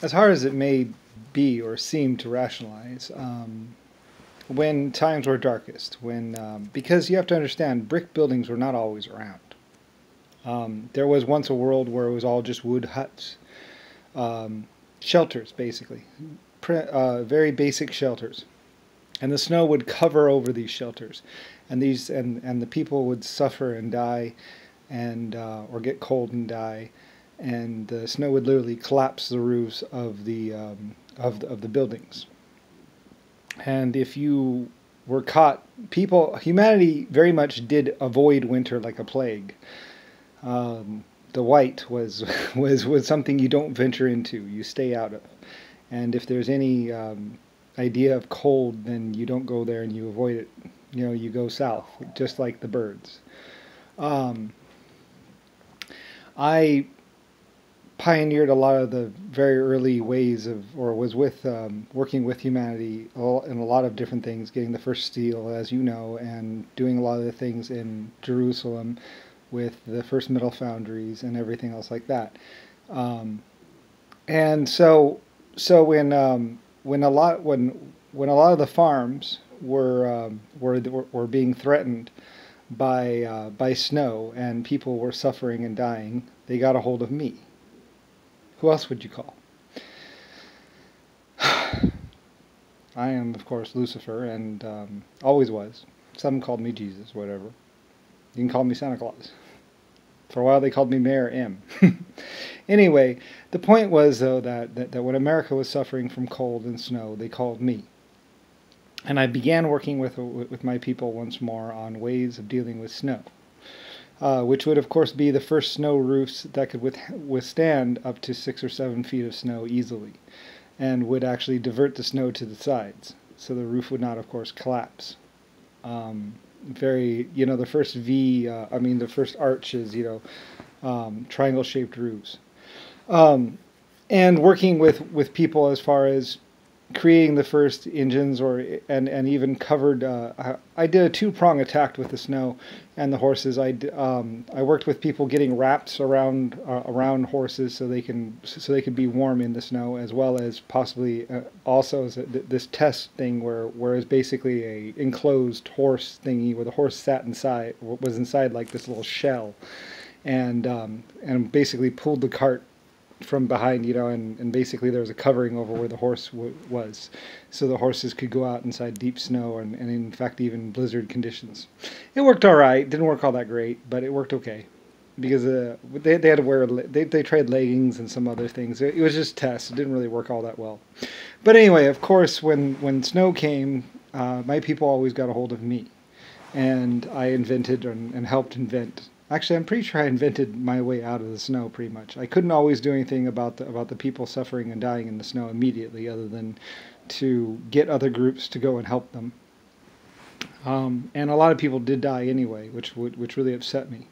as hard as it may be or seem to rationalize, when times were darkest, because you have to understand, brick buildings were not always around. There was once a world where it was all just wood huts, shelters, basically, very basic shelters, and the snow would cover over these shelters, and the people would suffer and die, and or get cold and die, and the snow would literally collapse the roofs of the buildings. And if you were caught, humanity very much did avoid winter like a plague. The white was was something you don't venture into, you stay out of. And if there's any idea of cold, then you don't go there and you avoid it. You know, you go south, just like the birds. I pioneered a lot of the very early ways of, or was with working with humanity in a lot of different things, getting the first steel, as you know, and doing a lot of the things in Jerusalem with the first metal foundries and everything else like that. And so when a lot of the farms were being threatened by snow and people were suffering and dying, they got a hold of me. Who else would you call? I am, of course, Lucifer, and always was. Some called me Jesus, whatever. You can call me Santa Claus. For a while they called me Mayor M. Anyway, the point was, though, that when America was suffering from cold and snow, they called me. And I began working with my people once more on ways of dealing with snow, which would, of course, be the first snow roofs that could withstand up to 6 or 7 feet of snow easily, and would actually divert the snow to the sides, so the roof would not, of course, collapse. The first the first arches, triangle-shaped roofs. And working with people as far as creating the first engines, and even covered. I did a two-prong attack with the snow and the horses. I worked with people getting wraps around horses so they could be warm in the snow, as well as possibly also this test thing where it's basically a enclosed horse thingy where the horse was inside like this little shell, and basically pulled the cart from behind, and basically there was a covering over where the horse was, so the horses could go out inside deep snow and in fact even blizzard conditions. It worked all right. Didn't work all that great, but it worked okay, because they had to wear, they tried leggings and some other things. It was just tests. It didn't really work all that well. But anyway, of course, when snow came, my people always got a hold of me, and I invented and helped invent. Actually, I'm pretty sure I invented my way out of the snow pretty much. I couldn't always do anything about the people suffering and dying in the snow immediately, other than to get other groups to go and help them. And a lot of people did die anyway, which really upset me.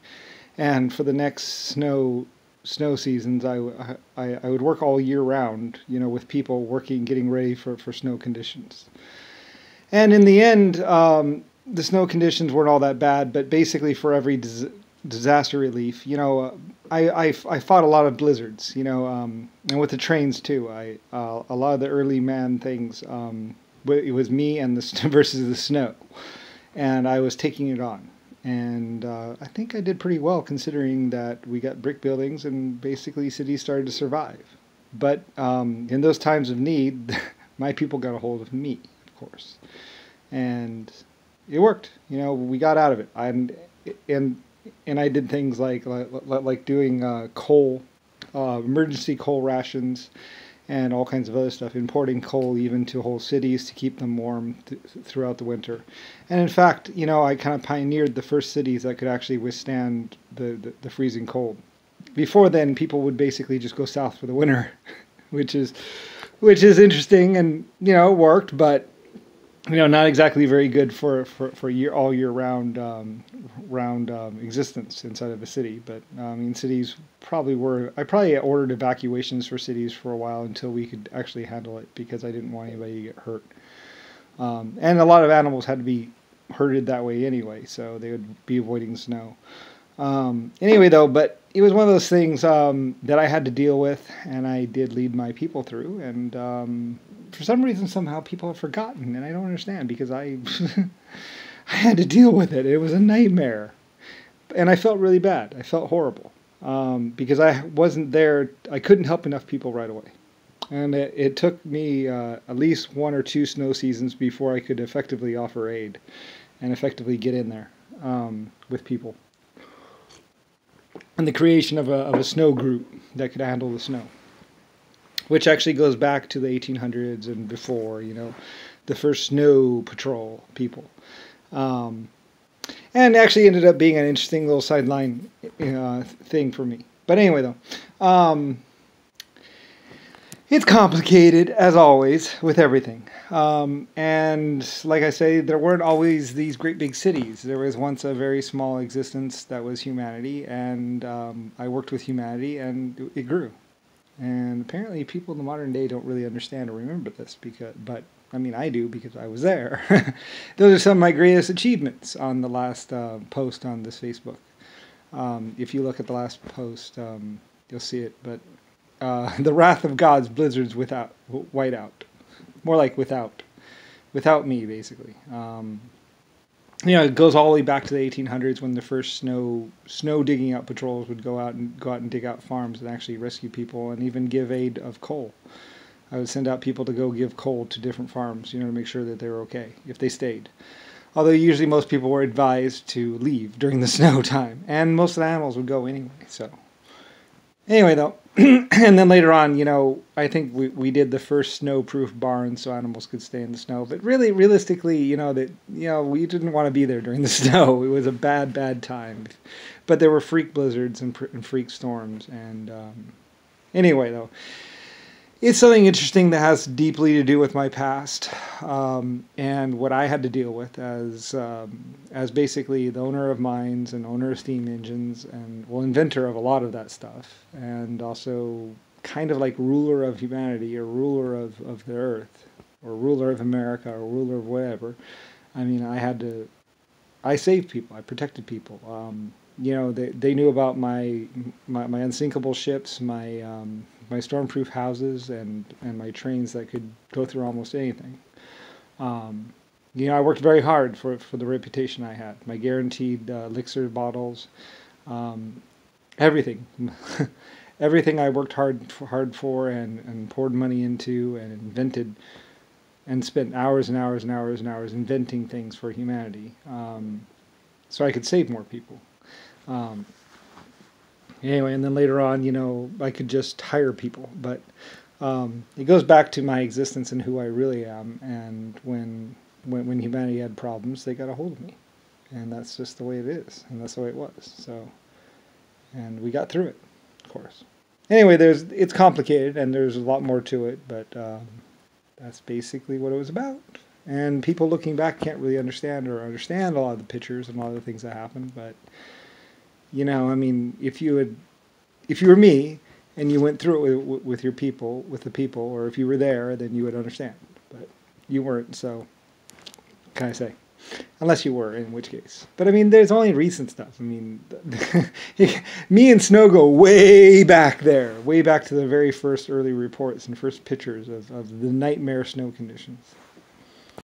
And for the next snow seasons, I would work all year round, with people working, getting ready for snow conditions. And in the end, the snow conditions weren't all that bad, but basically for every disaster relief, I fought a lot of blizzards, and with the trains too. A lot of the early man things, it was me and versus the snow, and I was taking it on, and I think I did pretty well considering that we got brick buildings and basically cities started to survive. But in those times of need, my people got a hold of me, of course, and it worked. We got out of it. And I did things like doing coal, emergency coal rations, and all kinds of other stuff, importing coal even to whole cities to keep them warm throughout the winter. And in fact, I kind of pioneered the first cities that could actually withstand the freezing cold. Before then, people would basically just go south for the winter, which is interesting, and it worked, but not exactly very good for all year round existence inside of a city. But cities probably were. I probably ordered evacuations for cities for a while until we could actually handle it, because I didn't want anybody to get hurt. And a lot of animals had to be herded that way anyway, so they would be avoiding snow. Anyway, though, but it was one of those things that I had to deal with, and I did lead my people through. And for some reason, somehow people have forgotten, and I don't understand because I I had to deal with it. It was a nightmare, and I felt really bad. I felt horrible because I wasn't there. I couldn't help enough people right away. And it took me at least 1 or 2 snow seasons before I could effectively offer aid and effectively get in there with people. And the creation of a snow group that could handle the snow, which actually goes back to the 1800s and before, the first snow patrol people. And actually ended up being an interesting little sideline thing for me. But anyway, though, it's complicated, as always, with everything. And like I say, there weren't always these great big cities. There was once a very small existence that was Humanity, and I worked with Humanity, and it grew. And apparently people in the modern day don't really understand or remember this, but I mean, I do because I was there. Those are some of my greatest achievements on the last post on this Facebook. If you look at the last post, you'll see it, but the wrath of God's blizzards white out. More like without me, basically. It goes all the way back to the 1800s when the first snow digging out patrols would go out and dig out farms and actually rescue people and even give aid of coal. I would send out people to go give coal to different farms, to make sure that they were okay if they stayed. Although usually most people were advised to leave during the snow time, and most of the animals would go anyway. So anyway, though. And then later on, I think we did the first snow-proof barn so animals could stay in the snow. But really, realistically, we didn't want to be there during the snow. It was a bad time. But there were freak blizzards and freak storms. And anyway, though, it's something interesting that has deeply to do with my past and what I had to deal with as basically the owner of mines and owner of steam engines and, inventor of a lot of that stuff, and also kind of like ruler of humanity or ruler of the earth or ruler of America or ruler of whatever. I mean, I saved people. I protected people. They knew about my unsinkable ships, my stormproof houses, and my trains that could go through almost anything. I worked very hard for the reputation I had. My guaranteed elixir bottles, everything, everything I worked hard for and poured money into and invented and spent hours and hours and hours and hours inventing things for humanity, so I could save more people. Anyway, and then later on, I could just hire people, but it goes back to my existence and who I really am. And when humanity had problems, they got a hold of me, and that's just the way it is, and that's the way it was. So, and we got through it, of course. Anyway, it's complicated, and there's a lot more to it, but that's basically what it was about. And people looking back can't really understand a lot of the pictures and a lot of the things that happened, but. I mean, if you were me and you went through it with the people, or if you were there, then you would understand. But you weren't, so what can I say? Unless you were, in which case. But I mean, there's only recent stuff. I mean, me and Snow go way back there, way back to the very first early reports and first pictures of the nightmare snow conditions.